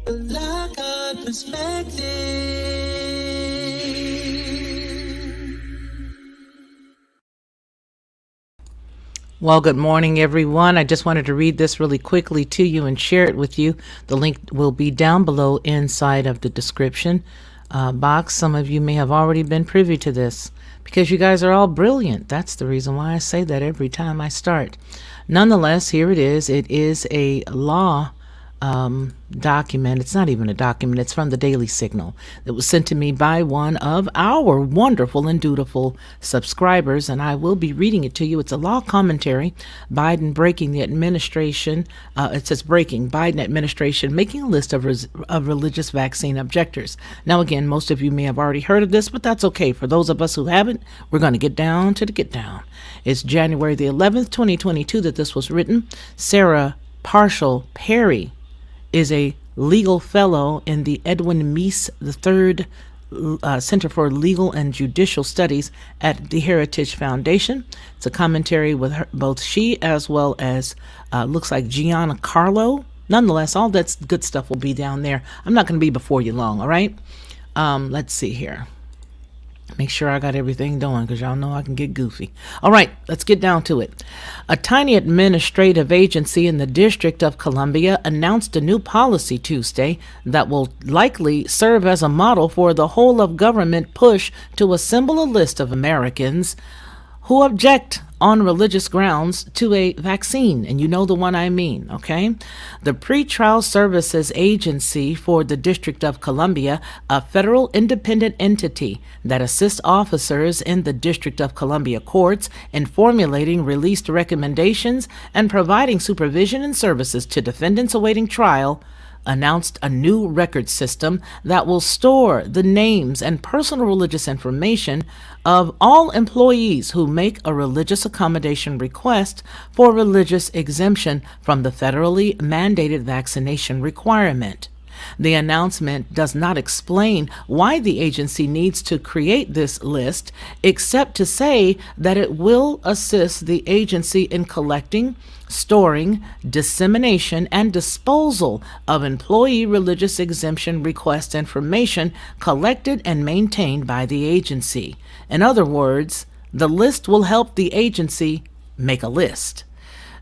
Lockhart Perspective. Well, good morning, everyone. I just wanted to read this really quickly to you and share it with you. The link will be down below inside of the description box. Some of you may have already been privy to this because you guys are all brilliant. That's the reason why I say that every time I start. Nonetheless, here it is. It is a law document. It's not even a document. It's from the Daily Signal. It was sent to me by one of our wonderful and dutiful subscribers, and I will be reading it to you. It's a law commentary. Biden breaking the administration. It says breaking Biden administration making a list of religious vaccine objectors. Now, again, most of you may have already heard of this, but that's okay. For those of us who haven't, we're going to get down to the get down. It's January the 11th, 2022 that this was written. Sarah Parshall Perry is a legal fellow in the Edwin Meese III Center for Legal and Judicial Studies at the Heritage Foundation. It's a commentary with her, both she as well as looks like Gianna Carlo. Nonetheless, all that good stuff will be down there. I'm not going to be before you long, all right? Let's see here. Make sure I got everything done because y'all know I can get goofy. All right, let's get down to it. A tiny administrative agency in the District of Columbia announced a new policy Tuesday that will likely serve as a model for the whole of government push to assemble a list of Americans who object on religious grounds to a vaccine. And you know the one I mean, okay? The Pretrial Services Agency for the District of Columbia, a federal independent entity that assists officers in the District of Columbia courts in formulating released recommendations and providing supervision and services to defendants awaiting trial, announced a new record system that will store the names and personal religious information of all employees who make a religious accommodation request for religious exemption from the federally mandated vaccination requirement. The announcement does not explain why the agency needs to create this list, except to say that it will assist the agency in collecting, storing, dissemination, and disposal of employee religious exemption request information collected and maintained by the agency. In other words, the list will help the agency make a list.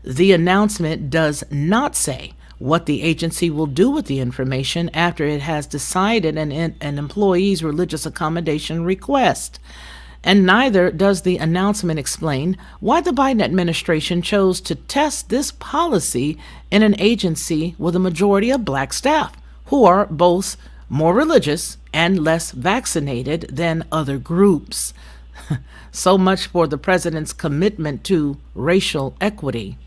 The announcement does not say what the agency will do with the information after it has decided an employee's religious accommodation request. And neither does the announcement explain why the Biden administration chose to test this policy in an agency with a majority of black staff, who are both more religious and less vaccinated than other groups. So much for the president's commitment to racial equity.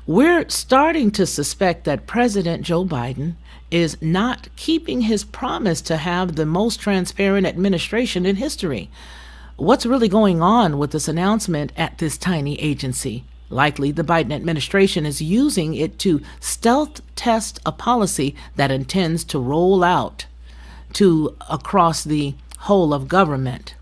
We're starting to suspect that President Joe Biden is not keeping his promise to have the most transparent administration in history. What's really going on with this announcement at this tiny agency? Likely, the Biden administration is using it to stealth test a policy that intends to roll out across the whole of government.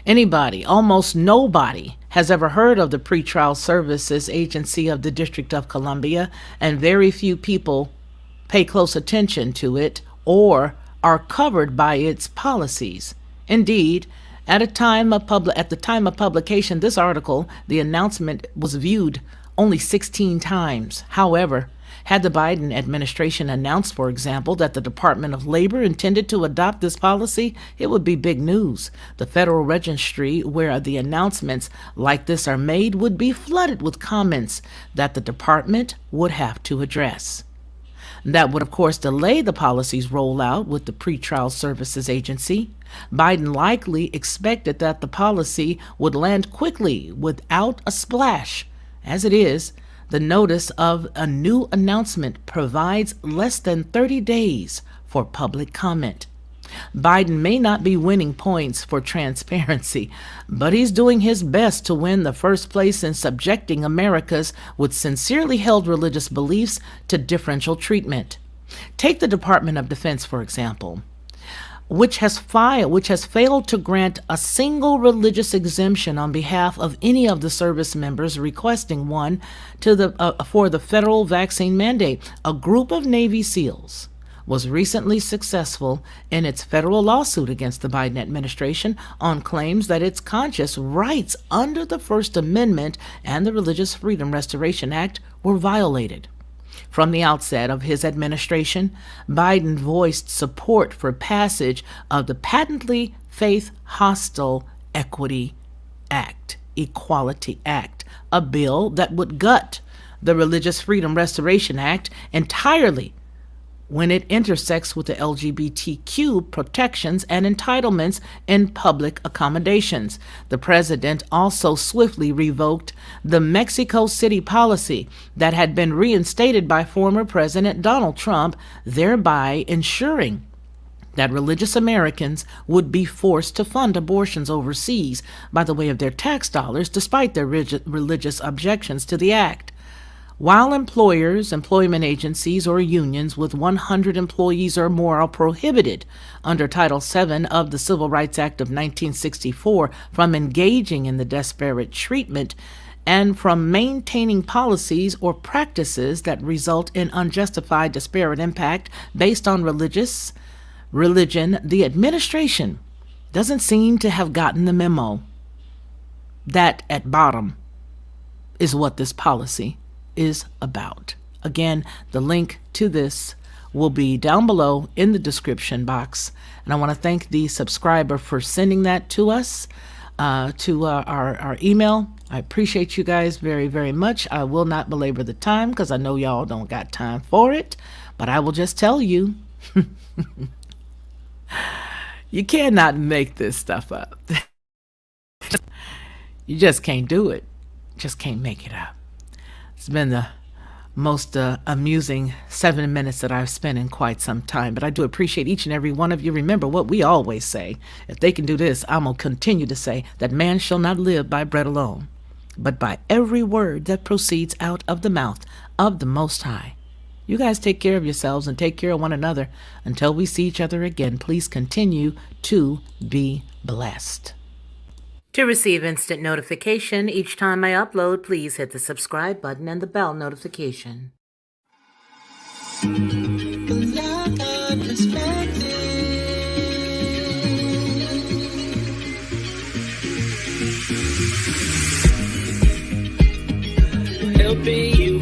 Anybody, almost nobody, has ever heard of the Pretrial Services Agency of the District of Columbia, and very few people pay close attention to it or are covered by its policies. Indeed, at the time of publication, this article, the announcement was viewed only 16 times. However, had the Biden administration announced, for example, that the Department of Labor intended to adopt this policy, it would be big news. The Federal Registry, where the announcements like this are made, would be flooded with comments that the department would have to address. That would, of course, delay the policy's rollout with the Pretrial Services Agency. Biden likely expected that the policy would land quickly without a splash. As it is, the notice of a new announcement provides less than 30 days for public comment. Biden may not be winning points for transparency, but he's doing his best to win the first place in subjecting Americans with sincerely held religious beliefs to differential treatment. Take the Department of Defense, for example. which has failed to grant a single religious exemption on behalf of any of the service members requesting one for the federal vaccine mandate. A group of Navy SEALs was recently successful in its federal lawsuit against the Biden administration on claims that its conscious rights under the First Amendment and the Religious Freedom Restoration Act were violated. From the outset of his administration, Biden voiced support for passage of the patently faith-hostile Equality Act, a bill that would gut the Religious Freedom Restoration Act entirely when it intersects with the LGBTQ protections and entitlements in public accommodations. The president also swiftly revoked the Mexico City policy that had been reinstated by former President Donald Trump, thereby ensuring that religious Americans would be forced to fund abortions overseas by the way of their tax dollars, despite their religious objections to the act. While employers, employment agencies, or unions with 100 employees or more are prohibited under Title VII of the Civil Rights Act of 1964 from engaging in the disparate treatment and from maintaining policies or practices that result in unjustified disparate impact based on religion, the administration doesn't seem to have gotten the memo. That, at bottom, is what this policy is about. Again, the link to this will be down below in the description box. And I want to thank the subscriber for sending that to us, to our email. I appreciate you guys very, very much. I will not belabor the time because I know y'all don't got time for it. But I will just tell you, you cannot make this stuff up. You just can't do it. Just can't make it up. It's been the most amusing 7 minutes that I've spent in quite some time, but I do appreciate each and every one of you. Remember what we always say: if they can do this, I'm going to continue to say that man shall not live by bread alone, but by every word that proceeds out of the mouth of the Most High. You guys take care of yourselves and take care of one another. Until we see each other again, please continue to be blessed. To receive instant notification each time I upload, please hit the subscribe button and the bell notification. Helping you